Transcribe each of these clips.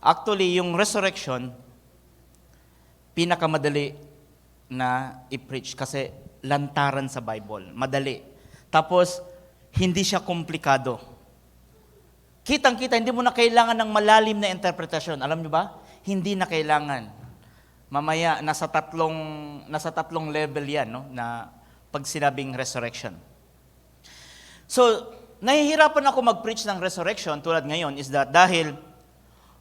Actually, yung resurrection, pinakamadali na i-preach kasi lantaran sa Bible. Madali. Tapos, hindi siya komplikado. Kitang-kita, hindi mo na kailangan ng malalim na interpretasyon. Alam niyo ba? Hindi na kailangan. Mamaya, nasa tatlong level yan, no? Na pag sinabing resurrection. So, nahihirapan ako mag-preach ng resurrection tulad ngayon is that dahil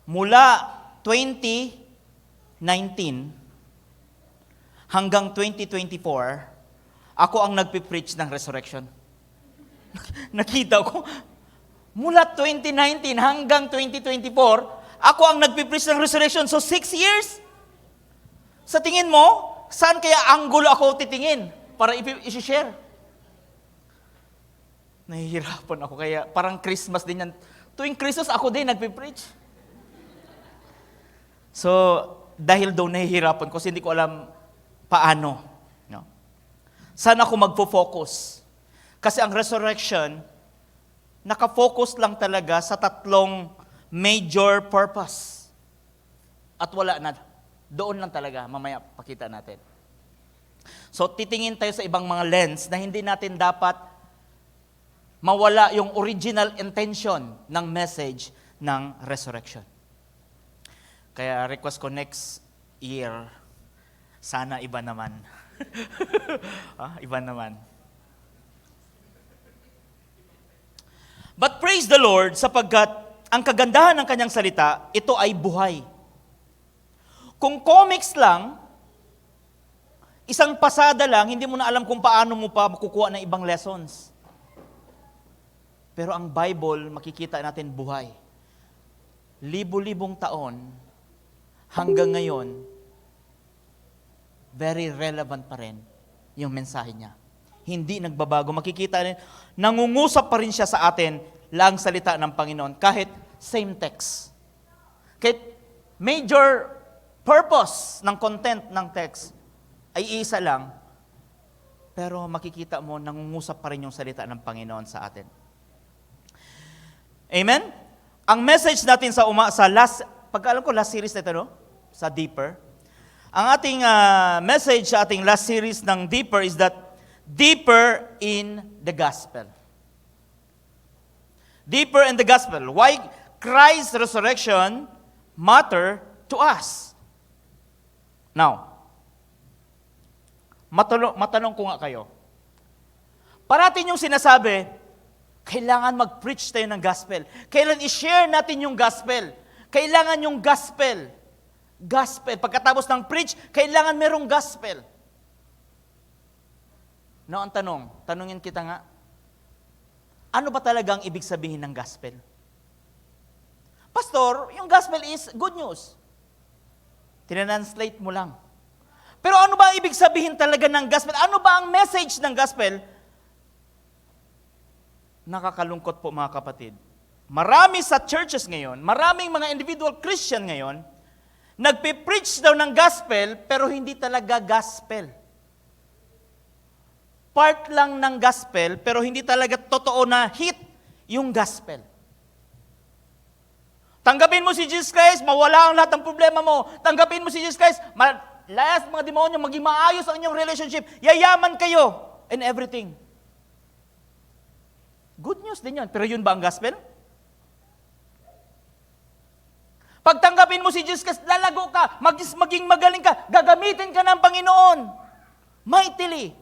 mula 2019 hanggang 2024, ako ang nagpipreach ng resurrection. Nakita ko, mula 2019 hanggang 2024, ako ang nagpipreach ng resurrection. So 6 years? Sa tingin mo, saan kaya angulo ako titingin para i-share? Nahihirapan ako, kaya parang Christmas din yan. Tuwing Christmas, ako din nagpipreach. So, dahil daw nahihirapan ko, kasi hindi ko alam paano. No? Saan ako magfo-focus? Kasi ang resurrection, nakafocus lang talaga sa tatlong major purpose. At wala na. Doon lang talaga. Mamaya pakita natin. So, titingin tayo sa ibang mga lens na hindi natin dapat mawala yung original intention ng message ng resurrection. Kaya request ko next year, sana iba naman. Iba naman. But praise the Lord sapagkat ang kagandahan ng kanyang salita, ito ay buhay. Kung comics lang, isang pasada lang, hindi mo na alam kung paano mo pa makukuha ng ibang lessons. Pero ang Bible, makikita natin buhay. Libo-libong taon, hanggang ngayon, very relevant pa rin yung mensahe niya. Hindi nagbabago. Makikita rin, nangungusap pa rin siya sa atin lang salita ng Panginoon, kahit same text. Kahit major purpose ng content ng text ay isa lang, pero makikita mo, nangungusap pa rin yung salita ng Panginoon sa atin. Amen? Ang message natin sa pagkaalam ko, last series na ito, no? Sa Deeper. Ang ating message sa ating last series ng Deeper is that deeper in the gospel. Deeper in the gospel. Why Christ's resurrection matter to us? Now, matanong ko nga kayo. Parating yung sinasabi, kailangan mag-preach tayo ng gospel. Kailan i-share natin yung gospel. Kailangan yung gospel. Gospel. Pagkatapos ng preach, kailangan merong gospel. Now, ang tanungin kita nga, ano ba talaga ang ibig sabihin ng gospel? Pastor, yung gospel is good news. Tinanslate mo lang. Pero ano ba ang ibig sabihin talaga ng gospel? Ano ba ang message ng gospel? Nakakalungkot po mga kapatid. Marami sa churches ngayon, maraming mga individual Christian ngayon, nagpipreach daw ng gospel, pero hindi talaga gospel. Part lang ng gospel, pero hindi talaga totoo na hit yung gospel. Tanggapin mo si Jesus Christ, mawala ang lahat ng problema mo. Tanggapin mo si Jesus Christ, layas mga demonyo, maging maayos ang inyong relationship, yayaman kayo, and everything. Good news din yun. Pero yun ba ang gospel? Pag tanggapin mo si Jesus Christ, lalago ka, maging magaling ka, gagamitin ka ng Panginoon. Mightily.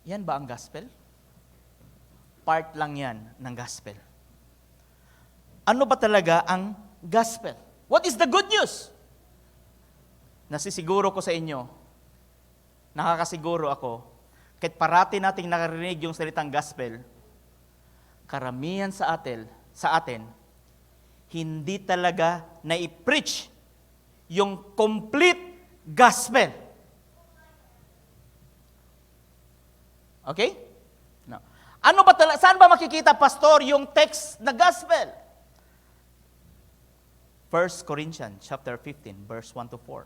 Yan ba ang gospel? Part lang yan ng gospel. Ano ba talaga ang gospel? What is the good news? Nasisiguro ko sa inyo, nakakasiguro ako, kahit parati nating nakarinig yung salitang gospel, karamihan sa atin, hindi talaga na-preach yung complete gospel. Okay? No. Ano ba talaga, saan ba makikita, pastor, yung text na gospel? 1 Corinthians chapter 15, verse 1 to 4.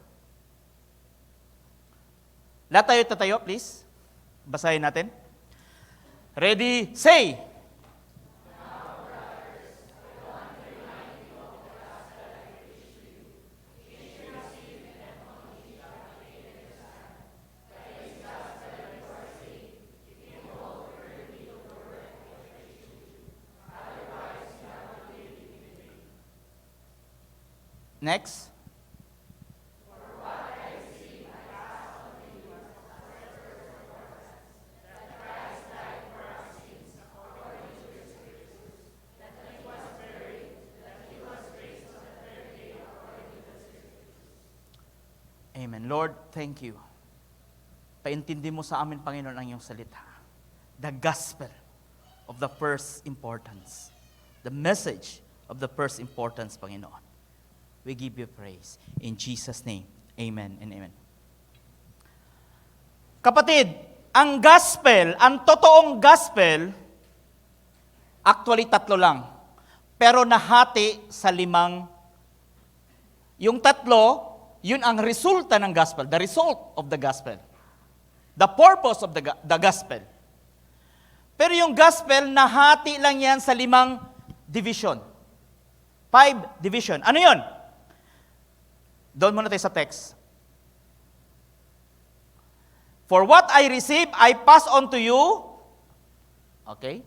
Lahat tayo tatayo, please. Basahin natin. Ready, say! Next. Amen. Lord, thank you. Paintindi mo sa amin, Panginoon, ang iyong salita. The gospel of the first importance. The message of the first importance, Panginoon. We give you praise. In Jesus' name, amen and amen. Kapatid, ang gospel, ang totoong gospel, actually 3 lang. Pero nahati sa 5. Yung 3, yun ang resulta ng gospel, the result of the gospel. The purpose of the gospel. Pero yung gospel, nahati lang yan sa 5 division. 5 division. Ano yun? Doon muna tayo sa text. For what I receive, I pass on to you. Okay?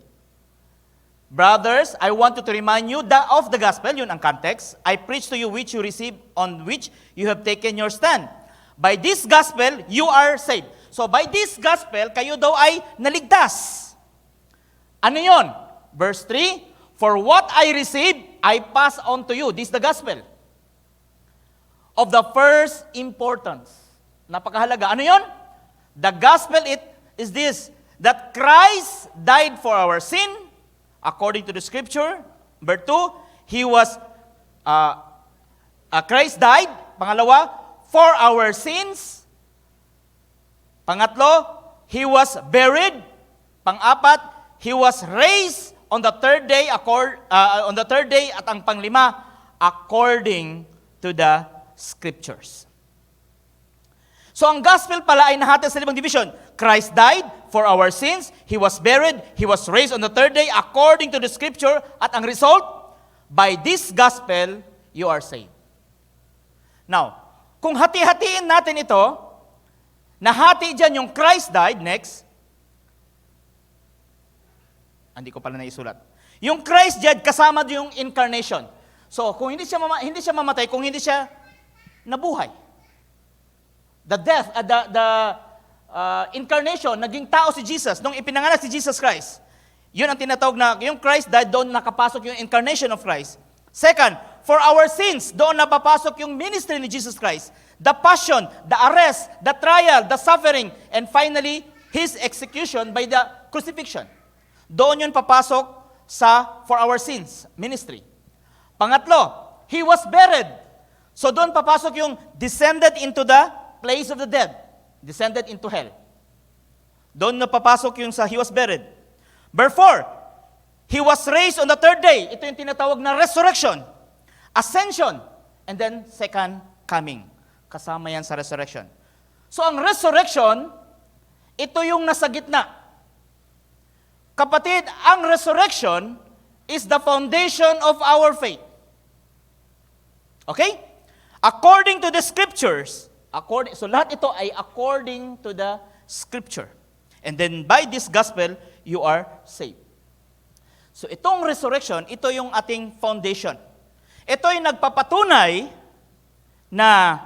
Brothers, I want to remind you of the gospel, yun ang context. I preach to you which you receive, on which you have taken your stand. By this gospel, you are saved. So by this gospel, kayo daw ay naligtas. Ano yun? Verse 3, for what I receive, I pass on to you. This is the gospel. Of the first importance. Napakahalaga. Ano yun? The gospel is this, that Christ died for our sin, according to the scripture. Number 2, Christ died. Pangalawa, for our sins. Pangatlo, He was buried. Pang-4, He was raised on the third day. At ang pang-5, according to the scriptures. So ang gospel pala ay nahati sa 5 division. Christ died for our sins. He was buried. He was raised on the third day according to the scripture. At ang result, by this gospel, you are saved. Now, kung hati-hatiin natin ito, nahati dyan yung Christ died, next. Hindi ko pala naisulat. Yung Christ died kasama yung incarnation. So, kung hindi siya mamatay, kung hindi siya nabuhay. The death, incarnation, naging tao si Jesus, nung ipinanganak si Jesus Christ. Yun ang tinatawag na, yung Christ died, doon nakapasok yung incarnation of Christ. Second, for our sins, doon napapasok yung ministry ni Jesus Christ. The passion, the arrest, the trial, the suffering, and finally, His execution by the crucifixion. Doon yun papasok for our sins, ministry. Pangatlo, He was buried. So doon papasok yung descended into the place of the dead, descended into hell. Doon na papasok yung sa He was buried. Verse 4, He was raised on the third day. Ito yung tinatawag na resurrection, ascension, and then second coming. Kasama yan sa resurrection. So ang resurrection, ito yung nasa gitna. Kapatid, ang resurrection is the foundation of our faith. Okay? According to the scriptures, so lahat ito ay according to the scripture. And then by this gospel, you are saved. So itong resurrection, ito yung ating foundation. Ito yung nagpapatunay na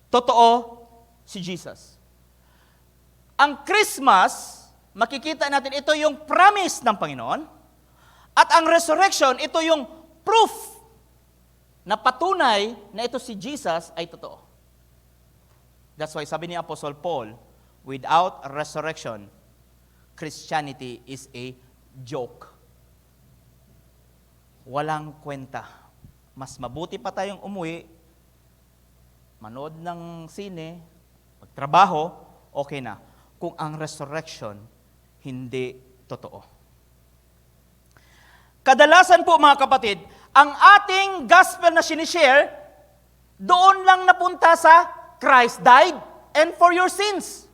totoo si Jesus. Ang Christmas, makikita natin ito yung promise ng Panginoon. At ang resurrection, ito yung proof na patunay na ito si Jesus ay totoo. That's why sabi ni Apostle Paul, without resurrection, Christianity is a joke. Walang kwenta. Mas mabuti pa tayong umuwi, manood ng sine, magtrabaho, okay na. Kung ang resurrection, hindi totoo. Kadalasan po mga kapatid, ang ating gospel na sinishare, doon lang napunta sa Christ died and for your sins.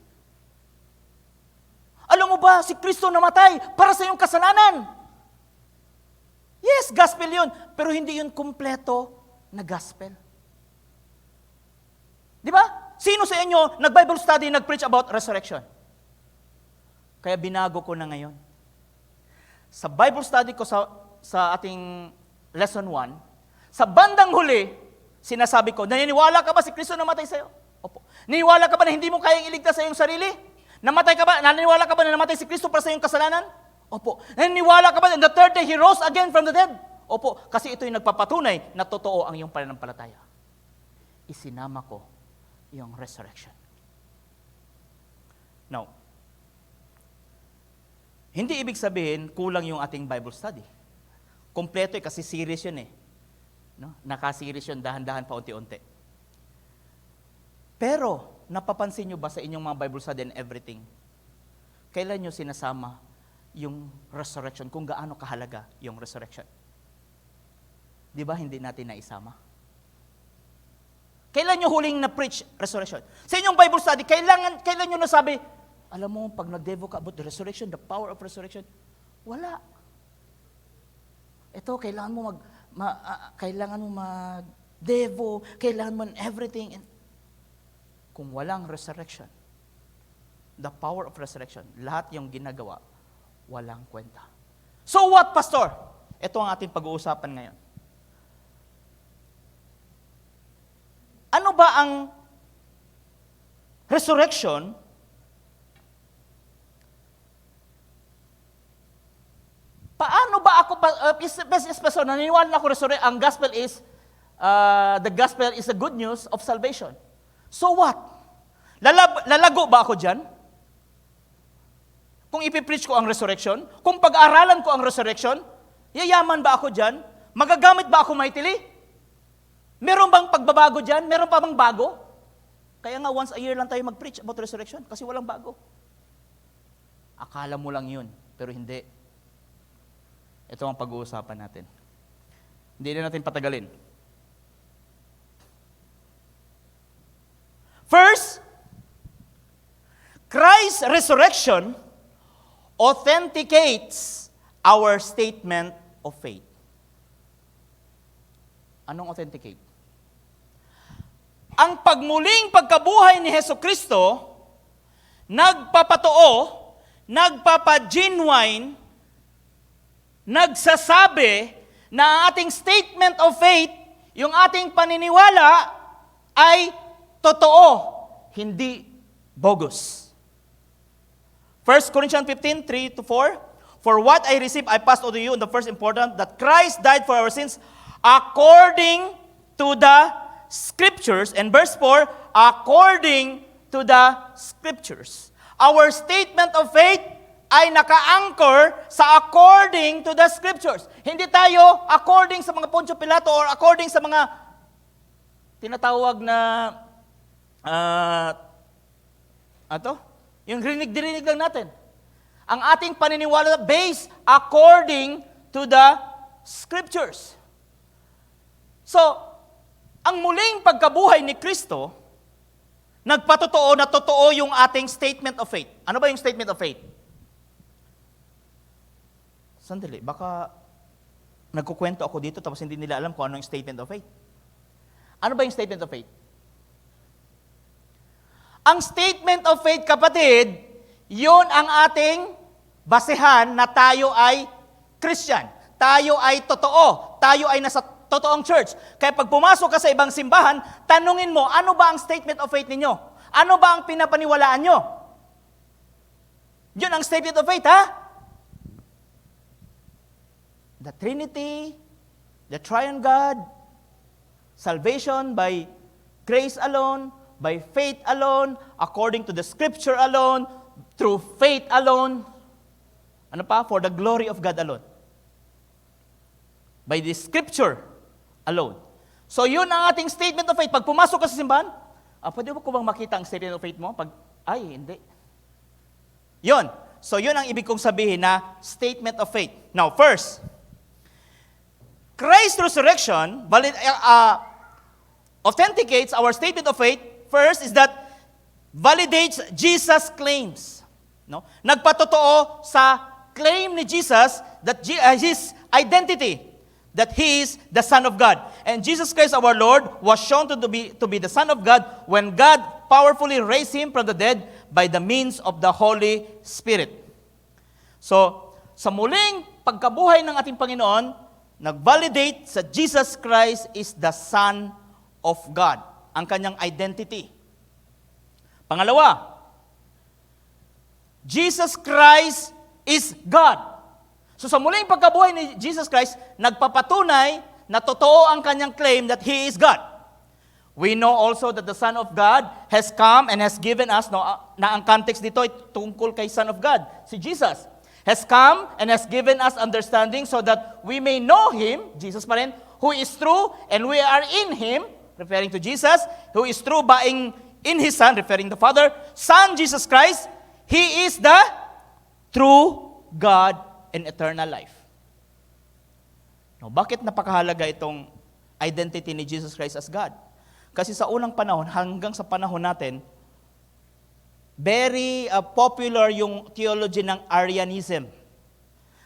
Alam mo ba, si Kristo namatay para sa iyong kasalanan. Yes, gospel yun. Pero hindi yun kumpleto na gospel. Di ba? Sino sa inyo nag-Bible study, nag-preach about resurrection? Kaya binago ko na ngayon. Sa Bible study ko sa ating lesson 1, sa bandang huli, Sinasabi ko, naniniwala ka ba si Kristo namatay sa'yo? Opo. Naniniwala ka ba na hindi mo kayang iligtas sa iyong sarili? Namatay ka ba? Naniniwala ka ba na namatay si Kristo para sa iyong kasalanan? Opo. Naniniwala ka ba na the third day He rose again from the dead? Opo. Kasi ito yung nagpapatunay na totoo ang iyong pananampalataya. Isinama ko yung resurrection. Now, hindi ibig sabihin kulang yung ating Bible study. Kompleto kasi series yun eh. No? Naka-series yun, dahan-dahan pa unti-unti. Pero, napapansin nyo ba sa inyong mga Bible study and everything, kailan nyo sinasama yung resurrection, kung gaano kahalaga yung resurrection? Di ba hindi natin naisama? Kailan nyo huling na-preach resurrection? Sa inyong Bible study, kailan nyo nasabi, alam mo, pag nag-devo ka about the resurrection, the power of resurrection, wala. Ito, kailangan mo mag-devo, kailangan mo everything. And kung walang resurrection, the power of resurrection, lahat yung ginagawa, walang kwenta. So what, Pastor? Ito ang ating pag-uusapan ngayon. Ano ba ang resurrection? Paano ba ako, naniniwala na ako resurrection, ang gospel is, the gospel is the good news of salvation. So what? Lalago ba ako dyan? Kung ipipreach ko ang resurrection? Kung pag-aralan ko ang resurrection? Yayaman ba ako dyan? Magagamit ba ako mightily? Meron bang pagbabago dyan? Meron pa bang bago? Kaya nga once a year lang tayo mag-preach about resurrection kasi walang bago. Akala mo lang yun, pero hindi. Ito ang pag-uusapan natin. Hindi na natin patagalin. First, Christ's resurrection authenticates our statement of faith. Anong authenticate? Ang pagmuling pagkabuhay ni Hesukristo, nagpapatoo, nagpapa-genuine, nagsasabi na ang ating statement of faith, yung ating paniniwala, ay totoo, hindi bogus. 1 Corinthians 15, 3-4, for what I received, I passed on to you in the first important, that Christ died for our sins according to the Scriptures. And verse 4, according to the Scriptures. Our statement of faith ay naka-anchor sa according to the Scriptures. Hindi tayo according sa mga Poncio Pilato or according sa mga tinatawag na yung rinig-dirinig lang natin. Ang ating paniniwala based according to the Scriptures. So, ang muling pagkabuhay ni Kristo, nagpatotoo na totoo yung ating statement of faith. Ano ba yung statement of faith? Sandali, baka nagkukwento ako dito tapos hindi nila alam kung ano yung statement of faith. Ano ba yung statement of faith? Ang statement of faith, kapatid, yun ang ating basehan na tayo ay Christian. Tayo ay totoo. Tayo ay nasa totoong church. Kaya pag pumasok ka sa ibang simbahan, tanungin mo, ano ba ang statement of faith ninyo? Ano ba ang pinapaniwalaan nyo? Yun ang statement of faith, ha? The Trinity, the Triune God, salvation by grace alone, by faith alone, according to the Scripture alone, through faith alone. Ano pa? For the glory of God alone. By the Scripture alone. So yun ang ating statement of faith. Pag pumasok ka sa simbahan, pwede mo ko bang makita ang statement of faith mo? Hindi. Yun. So yun ang ibig kong sabihin na statement of faith. Now, first, Christ's resurrection authenticates our statement of faith. First is that validates Jesus' claims. No? Nagpatotoo sa claim ni Jesus that his identity, that He is the Son of God. And Jesus Christ our Lord was shown to be the Son of God when God powerfully raised Him from the dead by the means of the Holy Spirit. So, sa muling pagkabuhay ng ating Panginoon, nag-validate sa Jesus Christ is the Son of God, ang kanyang identity. Pangalawa, Jesus Christ is God. So sa muling pagkabuhay ni Jesus Christ, nagpapatunay na totoo ang kanyang claim that He is God. We know also that the Son of God has come and has given us, na ang context dito ay tungkol kay Son of God, si Jesus, has come and has given us understanding so that we may know Him, Jesus pa rin, who is true, and we are in Him, referring to Jesus, who is true being in His Son, referring to Father, Son Jesus Christ, He is the true God and eternal life. No, bakit napakahalaga itong identity ni Jesus Christ as God? Kasi sa unang panahon, hanggang sa panahon natin, very popular yung theology ng Arianism.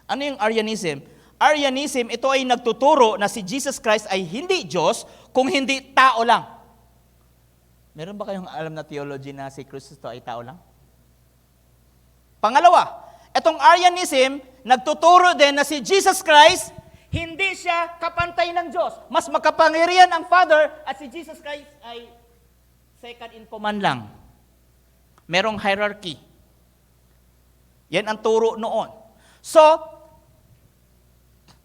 Ano yung Arianism? Arianism, ito ay nagtuturo na si Jesus Christ ay hindi Diyos, kung hindi tao lang. Meron ba kayong alam na theology na si Kristo ay tao lang? Pangalawa, itong Arianism, nagtuturo din na si Jesus Christ, hindi siya kapantay ng Diyos. Mas makapangyarihan ang Father at si Jesus Christ ay second in command lang. Merong hierarchy. Yan ang turo noon. So,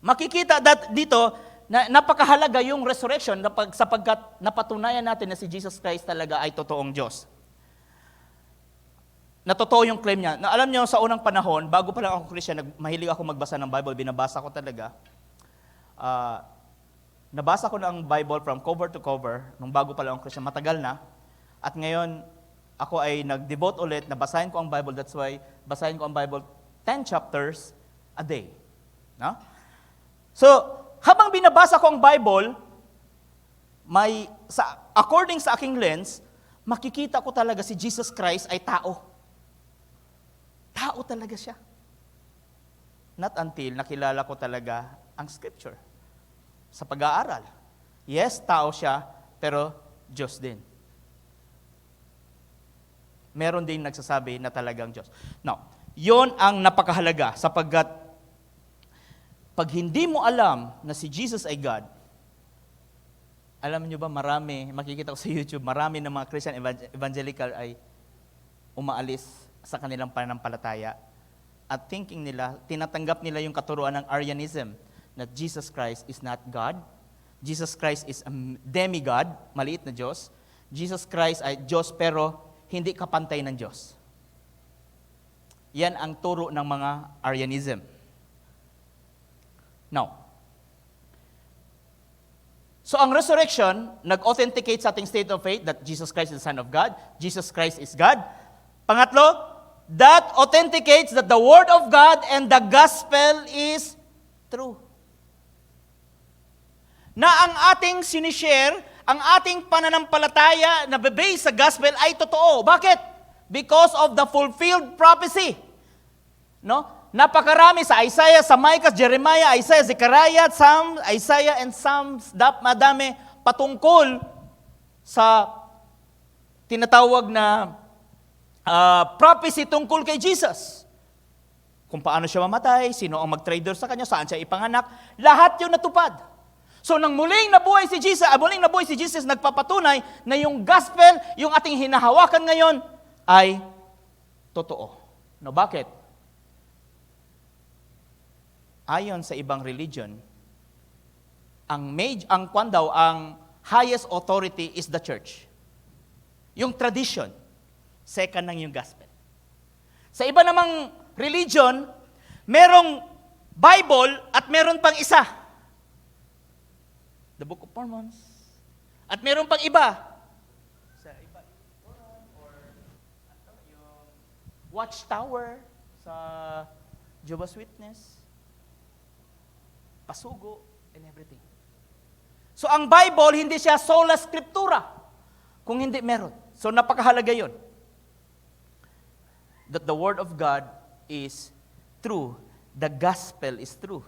makikita dito na napakahalaga yung resurrection sapagkat napatunayan natin na si Jesus Christ talaga ay totoong Diyos. Na totoo yung claim niya. Na alam niyo, sa unang panahon, bago pa lang ako Christian, mahilig ako magbasa ng Bible, binabasa ko talaga. Nabasa ko na ang Bible from cover to cover, nung bago pa lang ako Christian, matagal na. At ngayon, ako ay nag-devote ulit, nabasahin ko ang Bible, that's why basahin ko ang Bible 10 chapters a day. No? So, habang binabasa ko ang Bible, according sa aking lens, makikita ko talaga si Jesus Christ ay tao. Tao talaga siya. Not until nakilala ko talaga ang Scripture. Sa pag-aaral. Yes, tao siya, pero Diyos din. Meron din nagsasabi na talagang Diyos. Now, yon ang napakahalaga sapagkat pag hindi mo alam na si Jesus ay God, alam niyo ba makikita ko sa YouTube, marami ng mga Christian evangelical ay umaalis sa kanilang pananampalataya at thinking nila, tinatanggap nila yung katuruan ng Arianism na Jesus Christ is not God. Jesus Christ is a demigod, maliit na Diyos. Jesus Christ ay Diyos pero hindi kapantay ng Diyos. Yan ang turo ng mga Arianism. Now, so ang resurrection, nag-authenticate sa ating state of faith that Jesus Christ is the Son of God, Jesus Christ is God. Pangatlo, that authenticates that the Word of God and the Gospel is true. Na ang ating sinishare, ang ating pananampalataya na base sa Gospel ay totoo. Bakit? Because of the fulfilled prophecy. No? Napakarami sa Isaiah, sa Micah, Jeremiah, Isaiah, Zechariah, Psalm, Isaiah and Psalms, madami patungkol sa tinatawag na prophecy tungkol kay Jesus. Kung paano siya mamatay, sino ang mag-trader sa kanya, saan siya ipanganak, lahat yun natupad. So nang muling nabuhay si Jesus, nagpapatunay na yung gospel, yung ating hinahawakan ngayon, ay totoo. No, bakit? Ayon sa ibang religion, ang highest authority is the church. Yung tradition, second lang yung gospel. Sa iba namang religion, merong Bible at meron pang isa. The Book of Mormon. At meron pang iba. Sa iba, or yung Watchtower sa Jehovah's Witness. Pasugo, and everything. So ang Bible, hindi siya sola scriptura. Kung hindi, meron. So napakahalaga yun. That the Word of God is true. The Gospel is true.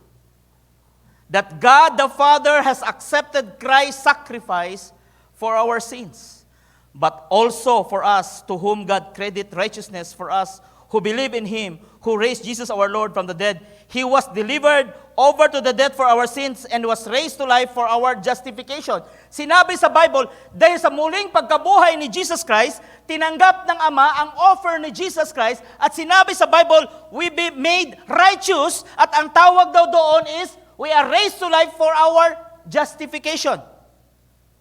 That God the Father has accepted Christ's sacrifice for our sins, but also for us to whom God credit righteousness for us who believe in Him, who raised Jesus our Lord from the dead. He was delivered over to the death for our sins and was raised to life for our justification. Sinabi sa Bible, dahil sa muling pagkabuhay ni Jesus Christ, tinanggap ng Ama ang offer ni Jesus Christ, at sinabi sa Bible, we be made righteous, at ang tawag daw doon is, we are raised to life for our justification.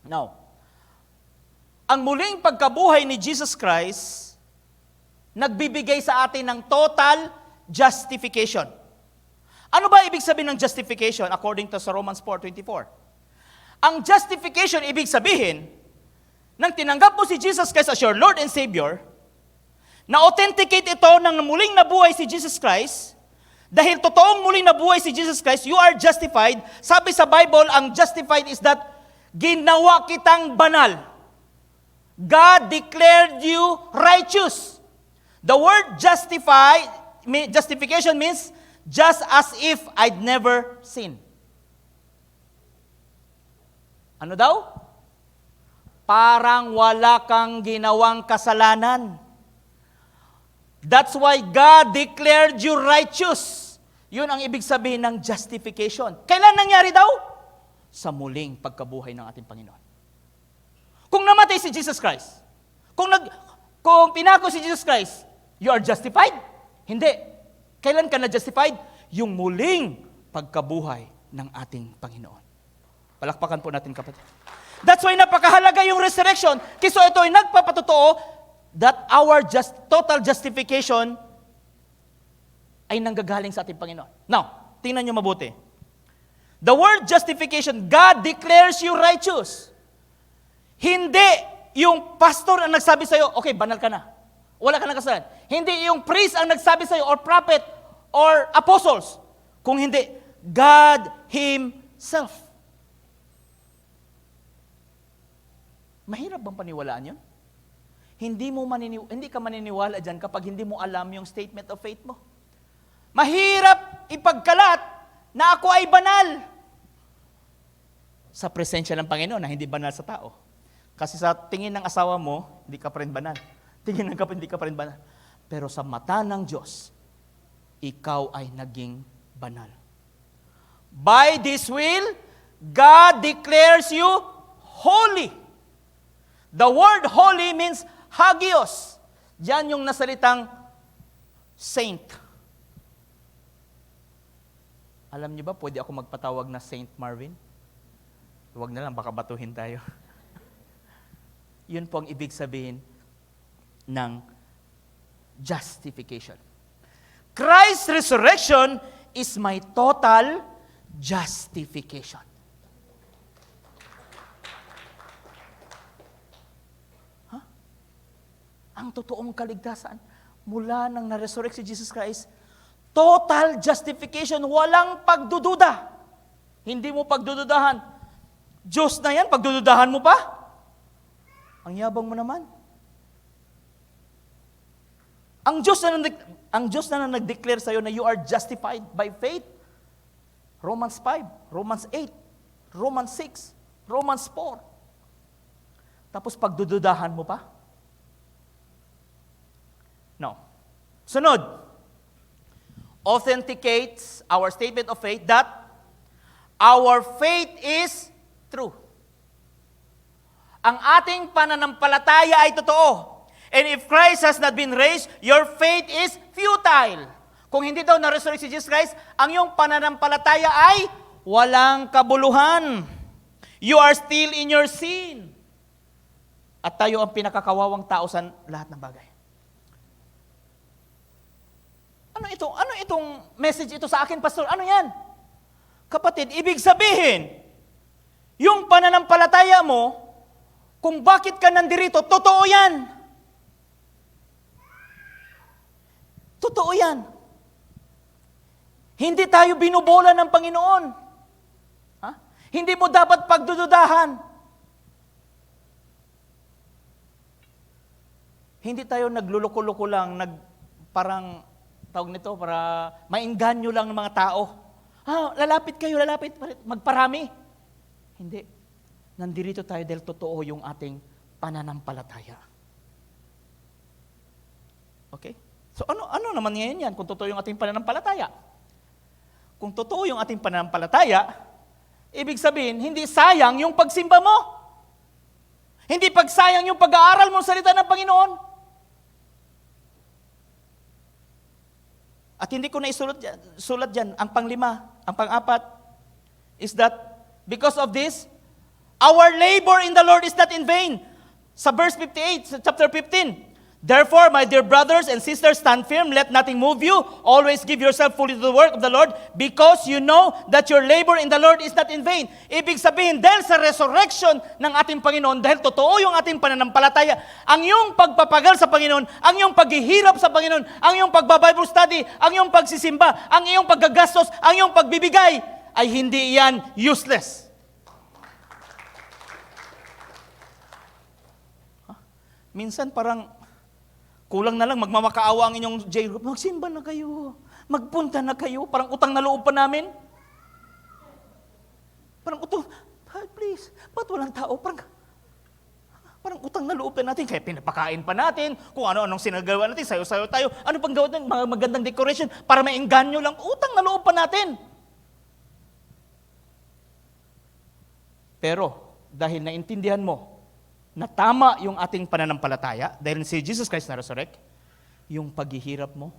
Now, ang muling pagkabuhay ni Jesus Christ, nagbibigay sa atin ng total justification. Ano ba ibig sabihin ng justification according to sa Romans 4:24? Ang justification, ibig sabihin, nang tinanggap mo si Jesus Christ as your Lord and Savior, na-authenticate ito ng muling nabuhay si Jesus Christ, dahil totoong muling nabuhay si Jesus Christ, you are justified. Sabi sa Bible, ang justified is that ginawa kitang banal. God declared you righteous. The word justification means just as if I'd never sinned. Ano daw? Parang wala kang ginawang kasalanan. That's why God declared you righteous. Yun ang ibig sabihin ng justification. Kailan nangyari daw? Sa muling pagkabuhay ng ating Panginoon. Kung namatay si Jesus Christ, kung pinako si Jesus Christ, you are justified? Hindi. Kailan ka na-justified? Yung muling pagkabuhay ng ating Panginoon. Palakpakan po natin, kapatid. That's why napakahalaga yung resurrection. Kasi ito ay nagpapatotoo that our total justification ay nanggagaling sa ating Panginoon. Now, tingnan nyo mabuti. The word justification, God declares you righteous. Hindi yung pastor ang nagsabi sa'yo, okay, banal ka na. Wala ka na kasalanan. Hindi yung priest ang nagsabi sa'yo, or prophet, or apostles. Kung hindi, God Himself. Mahirap bang paniwalaan yun? Hindi ka maniniwala dyan kapag hindi mo alam yung statement of faith mo. Mahirap ipagkalat na ako ay banal sa presensya ng Panginoon na hindi banal sa tao. Kasi sa tingin ng asawa mo, hindi ka pa rin banal. Tingin ng kapatid, hindi ka pa rin banal. Pero sa mata ng Diyos, ikaw ay naging banal. By this will, God declares you holy. The word holy means hagios. Diyan yung nasalitang saint. Alam niyo ba, pwede ako magpatawag na Saint Marvin? Huwag na lang, baka batuhin tayo. Yun po ang ibig sabihin ng justification. Christ's resurrection is my total justification. Ang totoong kaligtasan mula nang na-resurrect si Jesus Christ, total justification, walang pagdududa. Hindi mo pagdududahan. Diyos na yan, pagdududahan mo pa? Ang yabang mo naman. Ang Diyos na nag-declare sa'yo na you are justified by faith. Romans 5, Romans 8, Romans 6, Romans 4. Tapos pagdududahan mo pa? No. Sunod. Authenticates our statement of faith that our faith is true. Ang ating pananampalataya ay totoo. And if Christ has not been raised, your faith is futile. Kung hindi daw na-resurrect si Jesus Christ, ang iyong pananampalataya ay walang kabuluhan. You are still in your sin. At tayo ang pinakakawawang tao sa lahat ng bagay. Ano ito? Ano itong message ito sa akin, Pastor? Ano yan? Kapatid, ibig sabihin, yung pananampalataya mo, kung bakit ka nandirito, totoo yan. Totoo yan. Hindi tayo binubola ng Panginoon. Ha? Hindi mo dapat pagdududahan. Hindi tayo nagluluko-luko lang, parang, tawag nito, para mainganyo lang ng mga tao. Lalapit kayo, magparami. Hindi. Nandirito tayo dahil totoo yung ating pananampalataya. Okay? So ano naman ngayon yan kung totoo yung ating pananampalataya? Kung totoo yung ating pananampalataya, ibig sabihin, hindi sayang yung pagsimba mo. Hindi pagsayang yung pag-aaral mo sa salita ng Panginoon. At hindi ko na isulat dyan, ang panglima, ang pang-apat, is that because of this, our labor in the Lord is not in vain. Sa verse 58, sa chapter 15, therefore, my dear brothers and sisters, stand firm, let nothing move you. Always give yourself fully to the work of the Lord, because you know that your labor in the Lord is not in vain. Ibig sabihin, dahil sa resurrection ng ating Panginoon, dahil totoo yung ating pananampalataya, ang iyong pagpapagal sa Panginoon, ang iyong paghihirap sa Panginoon, ang iyong pagbabible study, ang iyong pagsisimba, ang iyong paggagastos, ang iyong pagbibigay, ay hindi yan useless. Minsan parang kulang na lang, magmamakaawa ang inyong jail group. Magsimba na kayo. Magpunta na kayo. Parang utang na loob pa namin. Parang utang, please, ba't walang tao? Parang utang na loob pa natin. Kaya pinapakain pa natin. Kung ano-anong sinagawa natin, sayo-sayo tayo. Ano pang gawin natin? Mga magandang decoration para maengganyo lang. Utang na loob pa natin. Pero, dahil naintindihan mo na tama yung ating pananampalataya, dahil si Jesus Christ na resurrect, yung paghihirap mo,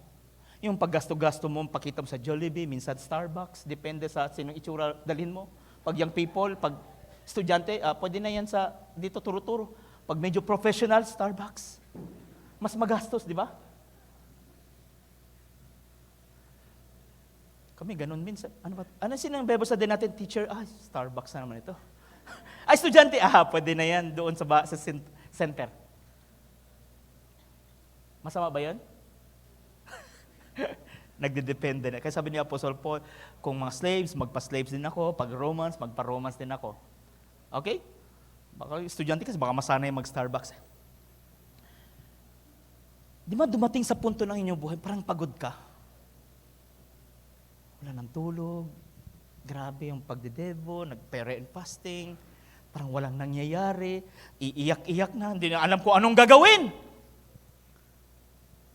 yung paggasto-gasto mo, pakita mo sa Jollibee, minsan Starbucks, depende sa sinong itsura dalhin mo. Pag young people, pag estudyante, pwede na yan sa dito turo-turo. Pag medyo professional, Starbucks. Mas magastos, di ba? Kami ganun minsan. Ano sinang Bible study natin? Teacher, Starbucks na naman ito. Ay, estudyante, pwede na yan doon sa center. Masama ba yan? Nagdedepende na. Kaya sabi ni Apostle Paul, kung mga slaves, magpa-slaves din ako. Pag Romans, magpa-Romans din ako. Okay? Baka estudyante kasi baka masanay mag-Starbucks. Di ba dumating sa punto ng inyong buhay, parang pagod ka? Wala ng tulog. Grabe yung pagdedevo, nag-prayer and fasting, parang walang nangyayari, iiyak-iyak na, hindi na alam kung anong gagawin.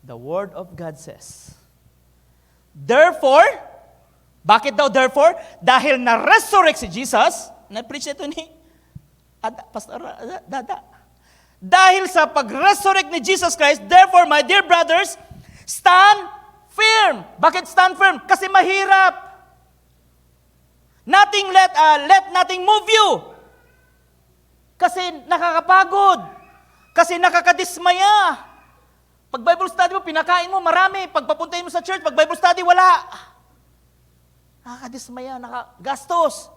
The Word of God says, therefore, bakit daw therefore? Dahil na-resurrect si Jesus, na-preach ito ni Pastor Dada. Dahil sa pag-resurrect ni Jesus Christ, therefore, my dear brothers, stand firm. Bakit stand firm? Kasi mahirap. Let nothing move you. Kasi nakakapagod. Kasi nakakadismaya. Pag Bible study mo, pinakain mo, marami. Pag papuntahin mo sa church, pag Bible study, wala. Nakakadismaya, nakagastos.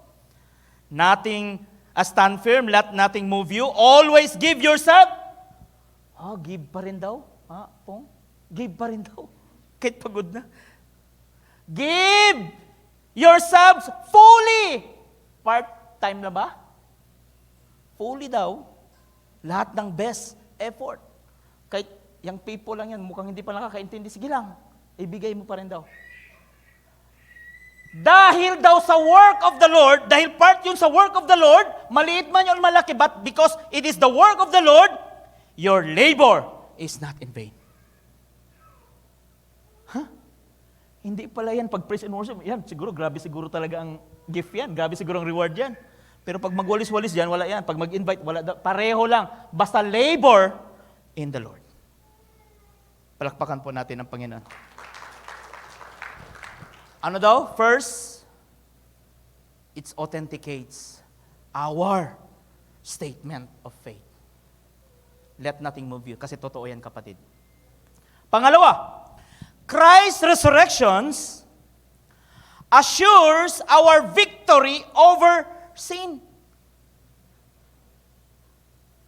Stand firm, let nothing move you. Always give yourself. Give pa rin daw. Pong? Give pa rin daw. Kahit pagod na. Give yourselves fully. Part-time na ba? Fully daw. Lahat ng best effort. Kahit yung people lang yan, mukhang hindi pa nakakaintindi, sige lang, ibigay mo pa rin daw. Dahil daw sa work of the Lord, dahil part yun sa work of the Lord, maliit man yun malaki, but because it is the work of the Lord, your labor is not in vain. Hindi pala yan, pag praise and worship, yan, siguro, grabe siguro talaga ang gift yan, grabe siguro ang reward yan. Pero pag magwalis-walis yan, wala yan. Pag mag-invite, wala. Pareho lang. Basta labor in the Lord. Palakpakan po natin ang Panginoon. Ano daw? First, it authenticates our statement of faith. Let nothing move you. Kasi totoo yan, kapatid. Pangalawa, Christ's resurrections assures our victory over sin.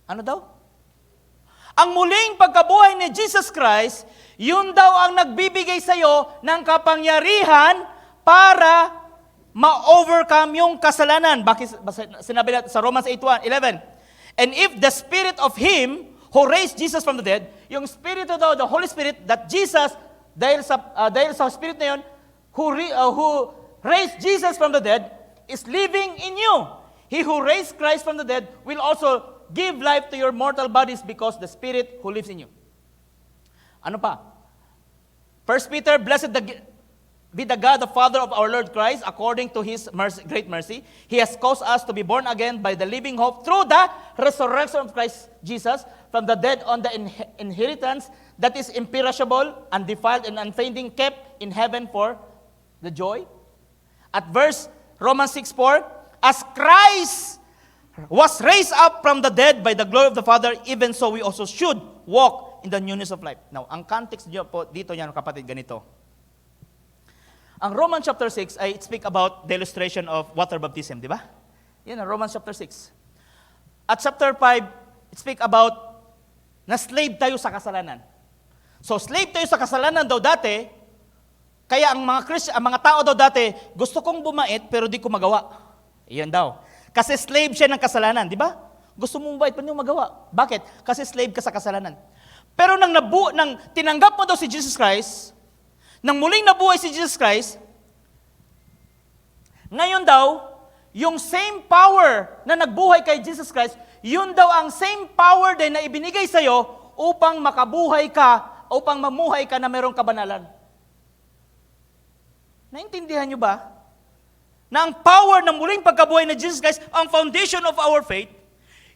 Ano daw? Ang muling pagkabuhay ni Jesus Christ, yun daw ang nagbibigay sa iyo ng kapangyarihan para ma-overcome yung kasalanan. Bakit sinabi natin sa Romans 8:11? And if the Spirit of Him who raised Jesus from the dead, yung Spirit daw, the Holy Spirit, that Jesus, dahil sa Spirit na yun, who raised Jesus from the dead, is living in you. He who raised Christ from the dead will also give life to your mortal bodies because the Spirit who lives in you. Ano pa? First Peter, be the God, the Father of our Lord Christ, according to His great mercy. He has caused us to be born again by the living hope through the resurrection of Christ Jesus from the dead on the inheritance that is imperishable, undefiled, and unfading, kept in heaven for the joy. At verse Romans 6:4, as Christ was raised up from the dead by the glory of the Father, even so we also should walk in the newness of life. Now, ang context dito niyan, kapatid, ganito. Ang Romans chapter 6 ay speak about the illustration of water baptism, di ba? Yan ang Romans chapter 6. At chapter 5, it speak about na slave tayo sa kasalanan. So, slave tayo sa kasalanan daw dati, kaya ang mga tao daw dati, gusto kong bumait pero di ko magawa. Iyan daw. Kasi slave siya ng kasalanan, di ba? Gusto mong bumait pero di mo magawa. Bakit? Kasi slave ka sa kasalanan. Pero nang tinanggap mo daw si Jesus Christ, nang muling nabuhay si Jesus Christ, ngayon daw, yung same power na nagbuhay kay Jesus Christ, yun daw ang same power din na ibinigay sa'yo upang makabuhay ka, upang mamuhay ka na mayroong kabanalan. Naintindihan nyo ba? Na ang power ng muling pagkabuhay na Jesus Christ, ang foundation of our faith,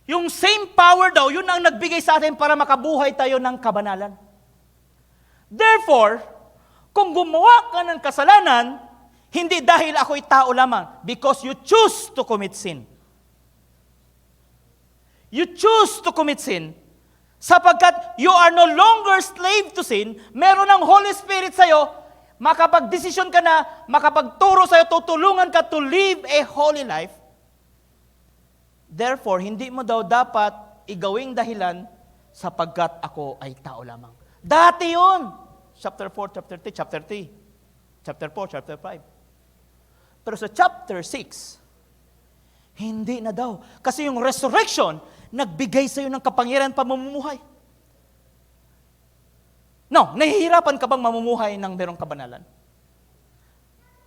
yung same power daw, yun ang nagbigay sa atin para makabuhay tayo ng kabanalan. Therefore, kung gumawa ka ng kasalanan, hindi dahil ako'y tao lamang, because you choose to commit sin. You choose to commit sin, sapagkat you are no longer slave to sin, meron ng Holy Spirit sa'yo, makapag-desisyon ka na, makapagturo sa'yo, tutulungan ka to live a holy life. Therefore, hindi mo daw dapat igawing dahilan sapagkat ako ay tao lamang. Dati yun. Chapter 4, chapter 3, chapter 3, chapter 4, chapter 5. Pero sa chapter 6, hindi na daw. Kasi yung resurrection, nagbigay sa iyo ng kapangyarihan pamumuhay. No, nahihirapan ka bang mamumuhay ng merong kabanalan?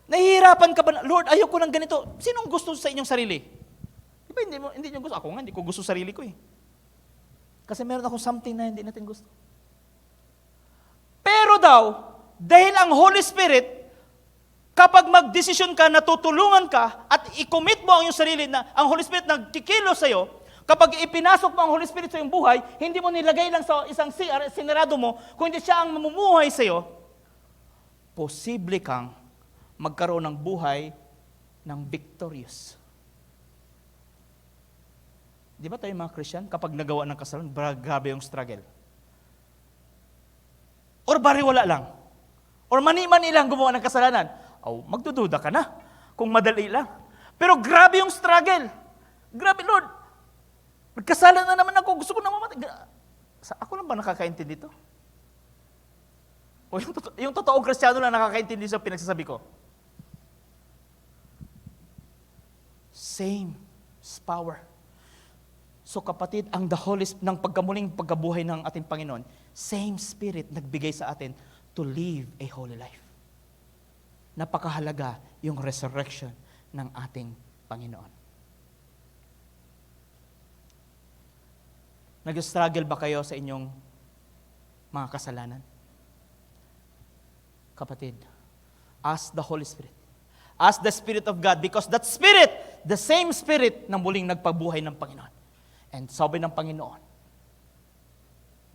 Nahihirapan ka ba, Lord, ayoko ng ganito. Sinong gusto sa inyong sarili? Di ba hindi nyo gusto? Ako nga, hindi ko gusto sarili ko eh. Kasi meron akong something na hindi natin gusto. Pero daw, dahil ang Holy Spirit, kapag magdesisyon ka, natutulungan ka, at i-commit mo ang iyong sarili na ang Holy Spirit nagkikilos sa iyo, kapag ipinasok mo ang Holy Spirit sa iyong buhay, hindi mo nilagay lang sa isang sinarado mo, kundi siya ang mamumuhay sa iyo, posible kang magkaroon ng buhay ng victorious. Di ba tayo mga Christian, kapag nagawa ng kasalanan, grabe yung struggle. Or bariwala lang. Or mani-mani lang gumawa ng kasalanan. Magdududa ka na kung madali lang. Pero grabe yung struggle. Grabe, Lord. Nagkasala na naman ako. Gusto ko na mamatay. Ako lang ba nakakaintindi ito? O yung totoong Kristiyano lang nakakaintindi sa pinagsasabi ko? Same power. So kapatid, ang the Holy Spirit, ng pagkamuling pagkabuhay ng ating Panginoon, same Spirit nagbigay sa atin to live a holy life. Napakahalaga yung resurrection ng ating Panginoon. Nag-struggle ba kayo sa inyong mga kasalanan? Kapatid, ask the Holy Spirit. Ask the Spirit of God because that Spirit, the same Spirit na muling nagpabuhay ng Panginoon. And sabi ng Panginoon,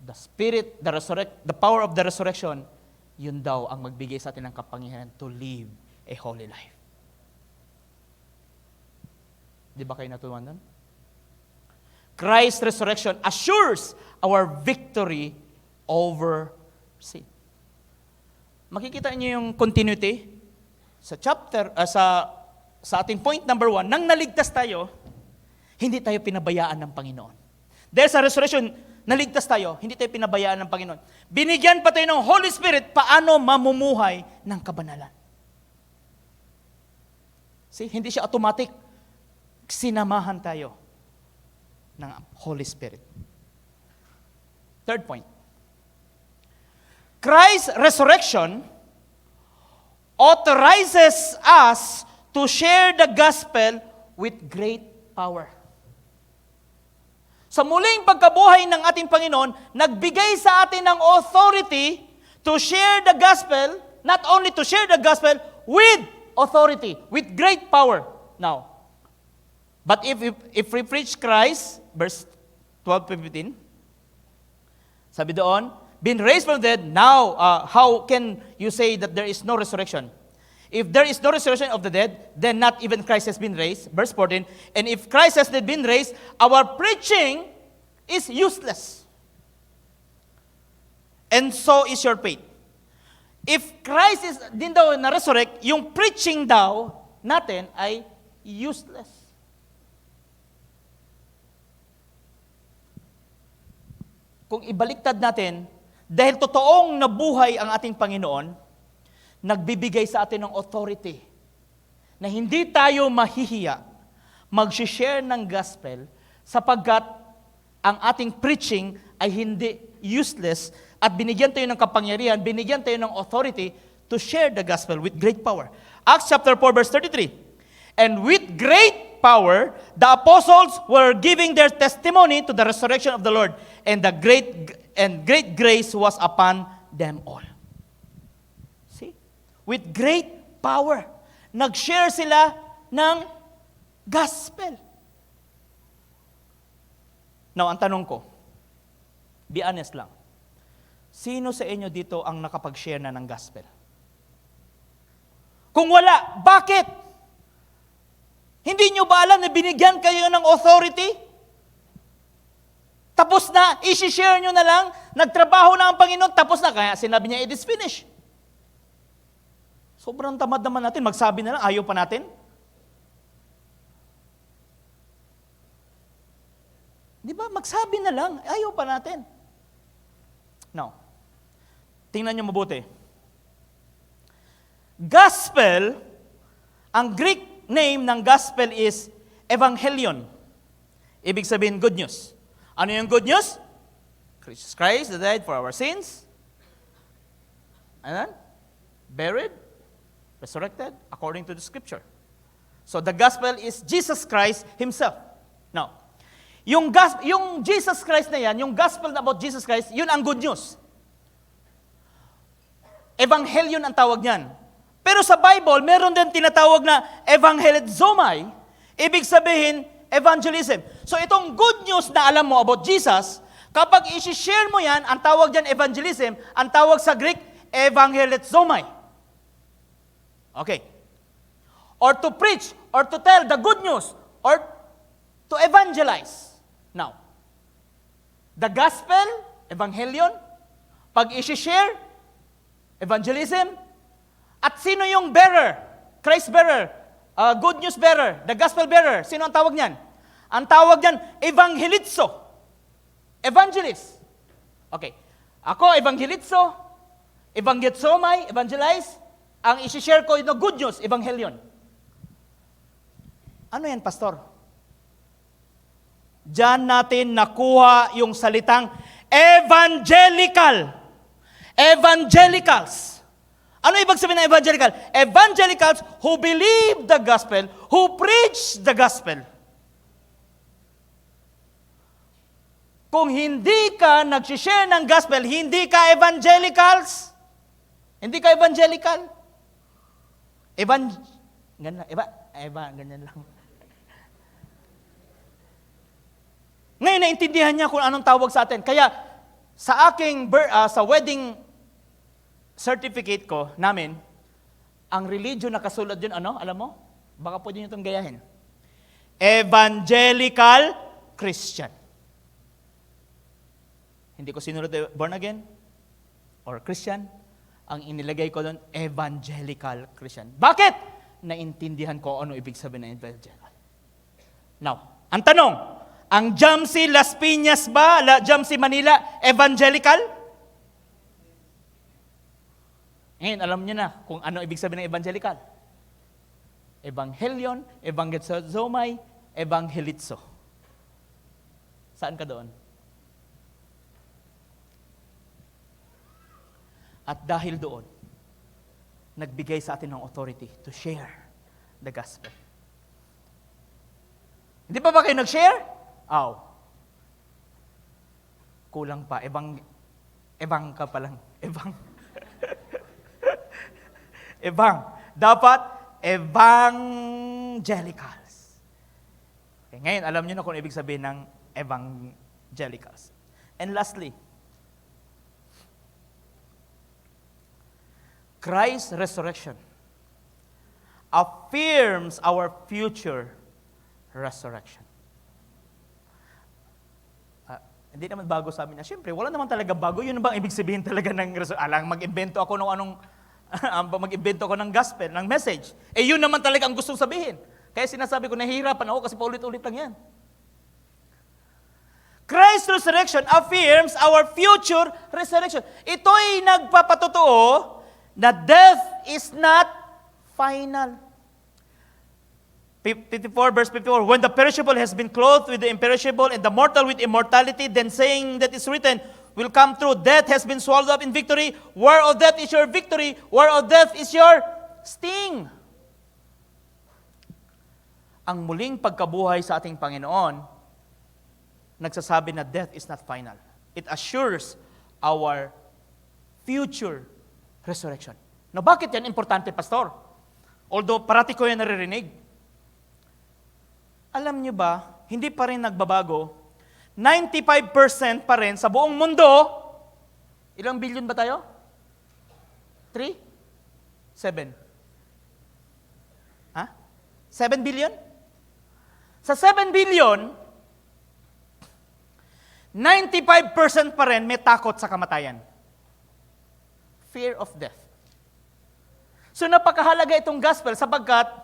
the Spirit, the power of the resurrection, yun daw ang magbigay sa atin ng kapangyarihan to live a holy life. Di ba kayo natutunan nun? Christ's resurrection assures our victory over sin. Makikita niyo yung continuity sa chapter, sa ating point number 1, nang naligtas tayo, hindi tayo pinabayaan ng Panginoon. Dahil sa resurrection, naligtas tayo, hindi tayo pinabayaan ng Panginoon. Binigyan pa tayo ng Holy Spirit paano mamumuhay ng kabanalan. See, hindi siya automatic. Sinamahan tayo ng Holy Spirit. Third point. Christ's resurrection authorizes us to share the gospel with great power. Sa muling pagkabuhay ng ating Panginoon, nagbigay sa atin ng authority to share the gospel, not only to share the gospel, with authority, with great power. Now, but if we preach Christ, verse 12 to 15, sabi doon, been raised from the dead, now, how can you say that there is no resurrection? If there is no resurrection of the dead, then not even Christ has been raised. Verse 14, and if Christ has not been raised, our preaching is useless. And so is your faith. If Christ is din daw na-resurrect, yung preaching daw natin ay useless. Kung ibaliktad natin, dahil totoong nabuhay ang ating Panginoon, nagbibigay sa atin ng authority na hindi tayo mahihiya mag-share ng gospel sapagkat ang ating preaching ay hindi useless at binigyan tayo ng kapangyarihan, binigyan tayo ng authority to share the gospel with great power. Acts chapter 4 verse 33. And with great power, the apostles were giving their testimony to the resurrection of the Lord, and great grace was upon them all. See? With great power, nag-share sila ng gospel. Now, ang tanong ko, be honest lang, sino sa inyo dito ang nakapag-share na ng gospel? Kung wala, bakit? Hindi nyo ba alam na binigyan kayo ng authority? Tapos na, isi-share nyo na lang, nagtrabaho na ang Panginoon, tapos na, kaya sinabi niya, it is finished. Sobrang tamad naman natin, magsabi na lang, ayaw pa natin. Di ba? Magsabi na lang, ayaw pa natin. Now, tingnan nyo mabuti. Gospel, ang Greek name ng gospel is evangelion. Ibig sabihin, good news. Ano yung good news? Jesus Christ died for our sins. And then, buried, resurrected, according to the scripture. So the gospel is Jesus Christ Himself. Now, yung Jesus Christ na yan, yung gospel about Jesus Christ, yun ang good news. Evangelion ang tawag niyan. Pero sa Bible, meron din tinatawag na evangelizomai. Ibig sabihin, evangelism. So itong good news na alam mo about Jesus, kapag isi-share mo yan, ang tawag dyan evangelism, ang tawag sa Greek, evangelizomai. Okay. Or to preach, or to tell the good news, or to evangelize. Now, the gospel, evangelion, pag isi-share, evangelism, at sino yung bearer? Christ bearer, good news bearer, the gospel bearer. Sino ang tawag niyan? Ang tawag niyan, evangelizo. Evangelist. Okay. Ako, evangelizo, evangelizomai, evangelize. Ang isi-share ko yung good news, evangelion. Ano yan, pastor? Diyan natin nakuha yung salitang evangelical. Evangelicals. Ano ibig sabihin ng evangelical? Evangelicals who believe the gospel, who preach the gospel. Kung hindi ka nag-share ng gospel, hindi ka evangelicals. Hindi ka evangelical. Ganyan lang. Ngayon, naintindihan niya kung anong tawag sa atin. Kaya, sa aking sa wedding certificate ko namin, ang religion na kasulad yun, ano? Alam mo? Baka pwede nyo itong gayahin. Evangelical Christian. Hindi ko sinunod born again or Christian. Ang inilagay ko doon, evangelical Christian. Bakit? Naintindihan ko ano ibig sabihin ng evangelical. Now, ang tanong, ang Jamsi Las Piñas ba, Jamsi Manila, evangelical? Ngayon, alam niyo na kung ano ibig sabihin ng evangelical. Evangelion, evangelizomai, evangelizo. Saan ka doon? At dahil doon, nagbigay sa atin ng authority to share the gospel. Hindi pa ba kayo nag-share? Kulang pa. Ebang ka pa lang. Dapat evangelicals. Okay, ngayon, alam niyo na kung ibig sabihin ng evangelicals. And lastly, Christ's resurrection affirms our future resurrection. Hindi naman bago sa amin na, siyempre, wala naman talaga bago. Yun bang ibig sabihin talaga ng alang mag-invento ako ng mag-invento ako ng gospel, ng message. Yun naman talaga ang gustong sabihin. Kaya sinasabi ko, nahihirapan ako kasi paulit-ulit lang yan. Christ's resurrection affirms our future resurrection. Ito'y nagpapatotoo na death is not final. 54 verse 54, when the perishable has been clothed with the imperishable and the mortal with immortality, then saying that is written will come true. Death has been swallowed up in victory. Where of death is your victory? Where of death is your sting? Ang muling pagkabuhay sa ating Panginoon, nagsasabi na death is not final. It assures our future resurrection. Now, bakit yan importante, Pastor? Although parati ko yan naririnig. Alam niyo ba, hindi pa rin nagbabago. 95% pa rin sa buong mundo. Ilang billion ba tayo? 3? 7? Ha? 7 billion? Sa 7 billion, 95% pa rin may takot sa kamatayan. Fear of death. So napakahalaga itong gospel sapagkat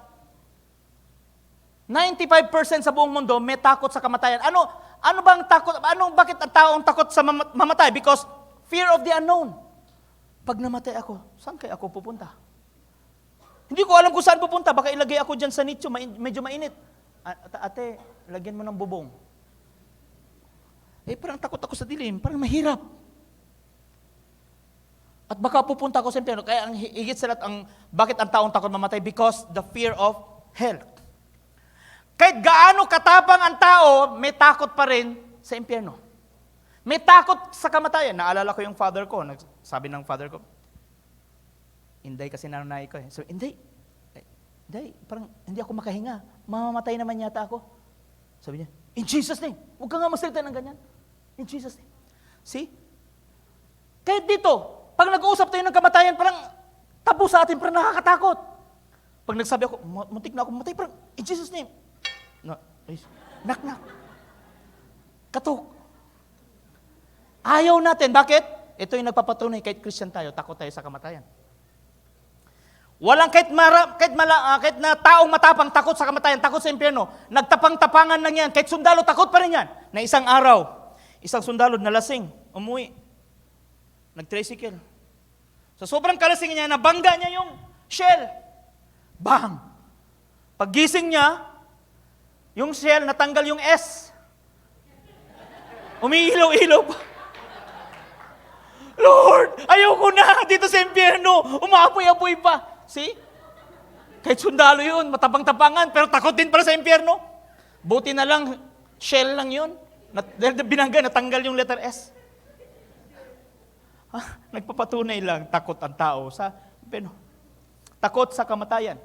95% sa buong mundo may takot sa kamatayan. Ano bang takot? Bakit ang tao ang takot sa mamatay? Because fear of the unknown. Pag namatay ako, saan kaya ako pupunta? Hindi ko alam kung saan pupunta. Baka ilagay ako dyan sa nicho, medyo mainit. Ate, lagyan mo ng bubong. Parang takot ako sa dilim. Parang mahirap. At baka pupunta ako sa impyerno. Kaya ang higit sa lahat, bakit ang taong takot mamatay? Because the fear of hell. Kahit gaano katapang ang tao, may takot pa rin sa impyerno. May takot sa kamatayan. Naalala ko yung father ko. Sabi ng father ko, Inday kasi nanay ko. So, Inday, parang hindi ako makahinga. Mamamatay naman yata ako. Sabi niya, in Jesus' name. Huwag ka nga magsalita ng ganyan. In Jesus' name. See? Kahit dito, pag nag-uusap tayo ng kamatayan, parang tabu sa atin, parang nakakatakot. Pag nagsabi ako, muntik na ako mamatay, parang in Jesus' name. No, knock. Katok. Ayaw natin. Bakit? Ito yung nagpapatunay kahit Christian tayo, takot tayo sa kamatayan. Walang kahit na taong matapang takot sa kamatayan, takot sa impyerno, nagtapang-tapangan lang yan. Kahit sundalo, takot pa rin yan. Na isang araw, isang sundalo nalasing, umuwi, nag-tricycle. Sa sobrang kalasing niya, nabangga niya yung shell. Bang! Paggising niya, yung shell, natanggal yung S. Umiilaw-ilaw pa. Lord, ayoko na dito sa impyerno. Umaapoy-apoy pa. See? Kahit sundalo yun, matapang-tapangan, pero takot din pala sa impyerno. Buti na lang, shell lang yun. Binangga, natanggal yung letter S. Nagpapatunay lang, takot ang tao sa impyerno. Takot sa kamatayan.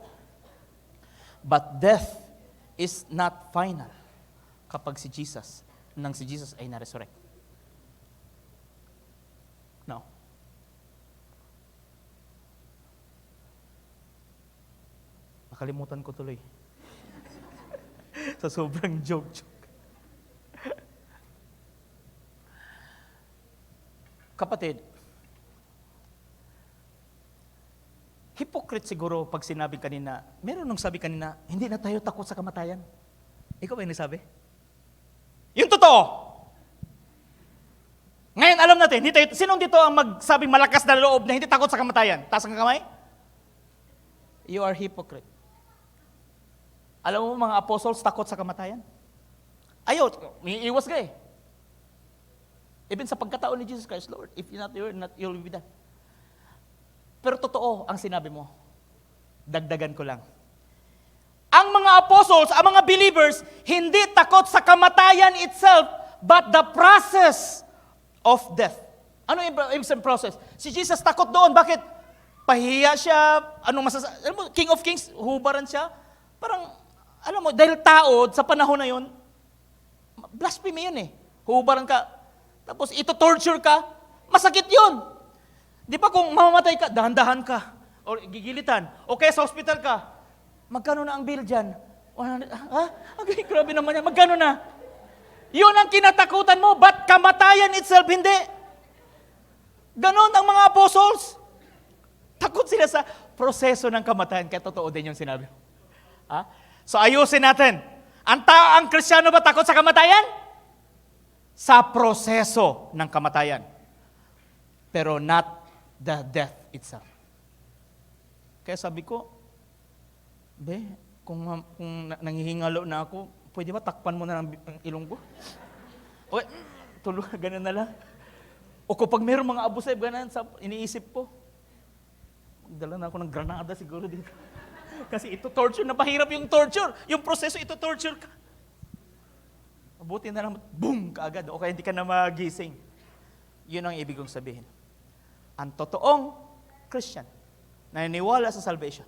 But death is not final kapag si Jesus ay na-resurrect. No. Nakalimutan ko tuloy. Sa sobrang joke. Kapatid, hypocrite siguro pag sinabi kanina, meron nung sabi kanina, hindi na tayo takot sa kamatayan. Ikaw ba yung nagsabi? Yung totoo! Ngayon, alam natin, sinong dito ang magsabing malakas na loob na hindi takot sa kamatayan? Taas ang kamay? You are hypocrite. Alam mo mga apostles takot sa kamatayan? Ayaw, iiwas ka eh. Even sa pagkataon ni Jesus Christ, Lord, if you're not, you'll be done. Pero totoo ang sinabi mo. Dagdagan ko lang. Ang mga apostles, ang mga believers, hindi takot sa kamatayan itself, but the process of death. Ano yung process? Si Jesus takot doon. Bakit? pahiya siya, alam mo, King of Kings, hubaran siya. Parang, alam mo, dahil tao, sa panahon na yun, blasphemy yun eh. Hubaran ka, tapos ito-torture ka, masakit yun. Di ba kung mamamatay ka, dahan-dahan ka, o gigilitan, o kaya sa hospital ka, magkano na ang bill dyan? 100, ha? Okay, grabe naman yan, magkano na? Yun ang kinatakutan mo, but kamatayan itself, hindi. Ganon ang mga apostles. Takot sila sa proseso ng kamatayan, kaya totoo din yung sinabi. Ha? So ayusin natin. Ang Kristiyano ba takot sa kamatayan? Sa proseso ng kamatayan. Pero not the death itself. Kaya sabi ko, kung nangihingalo na ako, pwede ba takpan mo na ang ilong ko? Okay, ganun na lang. O kapag mayroong mga abusay, ganun, iniisip ko, magdala na ako ng granada siguro dito. Kasi ito torture, napahirap yung torture. Yung proseso, ito torture ka. Mabuti na lang, boom, kaagad. O kaya hindi ka na magising. Yun ang ibig kong sabihin. Ang totoong Christian, naniniwala sa salvation.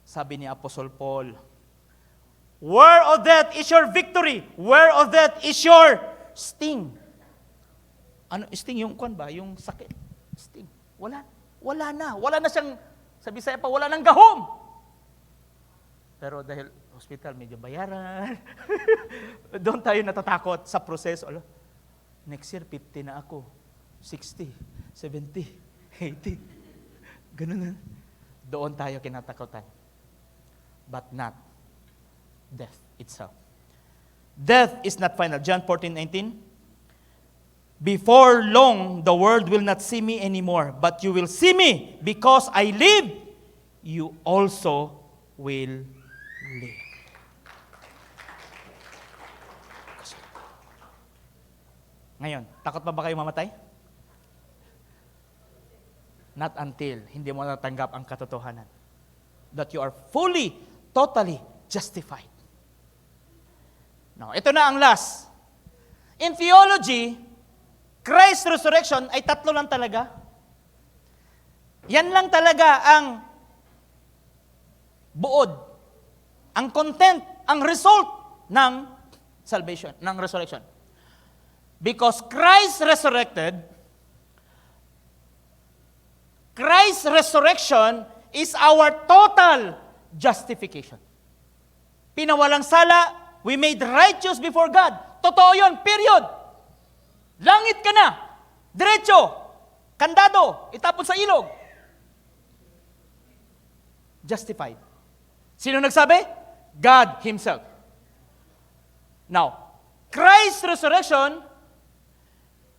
Sabi ni Apostle Paul, where of death is your victory? Where of death is your sting? Ano, sting yung kwan ba? Yung sakit. Sting. Wala na. Wala na siyang, sa Bisaya pa, wala nang gahom. Pero dahil hospital, medyo bayaran. Doon tayo natatakot sa proseso. Next year, 50 na ako. 60, 70, 80. Ganun na. Doon tayo kinatakutan. But not death itself. Death is not final. John 14:19. Before long, the world will not see me anymore, but you will see me because I live. You also will live. Ngayon, takot pa ba kayo mamatay? Not until hindi mo natanggap ang katotohanan. That you are fully, totally justified. Now, ito na ang last. In theology, Christ's resurrection ay tatlo lang talaga. Yan lang talaga ang buod, ang content, ang result ng salvation, ng resurrection. Because Christ Christ's resurrection is our total justification. Pinawalang sala, we made righteous before God. Totoo yun, period. Langit ka na, diretso, kandado, itapon sa ilog. Justified. Sino nagsabi? God Himself. Now, Christ's resurrection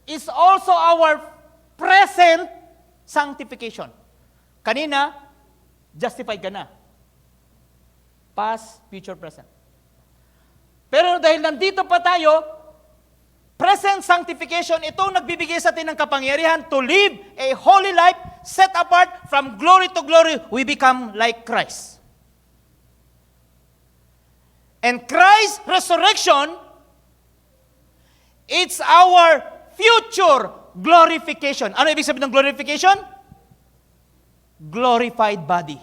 is also our present sanctification. Kanina, justified ka na. Past, future, present. Pero dahil nandito pa tayo, present sanctification, itong nagbibigay sa atin ng kapangyarihan to live a holy life set apart from glory to glory. We become like Christ. And Christ's resurrection, it's our future glorification. Ano ibig sabihin ng glorification? Glorified body.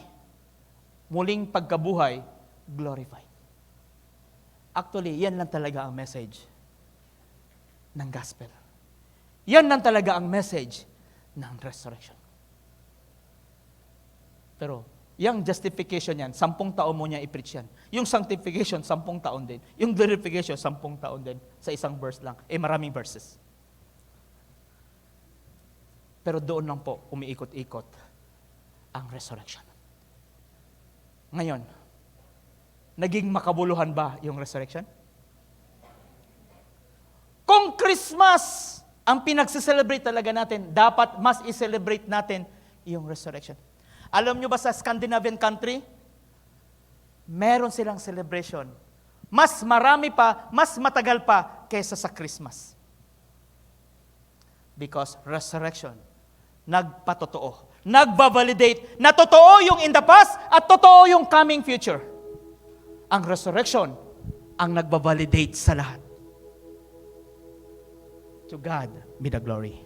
Muling pagkabuhay, glorified. Actually, yan lang talaga ang message ng gospel. Yan lang talaga ang message ng resurrection. Pero, yung justification yan, 10 taon mo niya i-preach yan. Yung sanctification, 10 taon din. Yung glorification, 10 taon din. Sa isang verse lang. Maraming verses. Pero doon lang po, umiikot-ikot ang resurrection. Ngayon, naging makabuluhan ba yung resurrection? Kung Christmas ang pinagse-celebrate talaga natin, dapat mas i-celebrate natin yung resurrection. Alam nyo ba sa Scandinavian country, meron silang celebration. Mas marami pa, mas matagal pa kaysa sa Christmas. Because resurrection, nagpatotoo, nagbabalidate na totoo yung in the past at totoo yung coming future. Ang resurrection, ang nagbabalidate sa lahat. To God be the glory.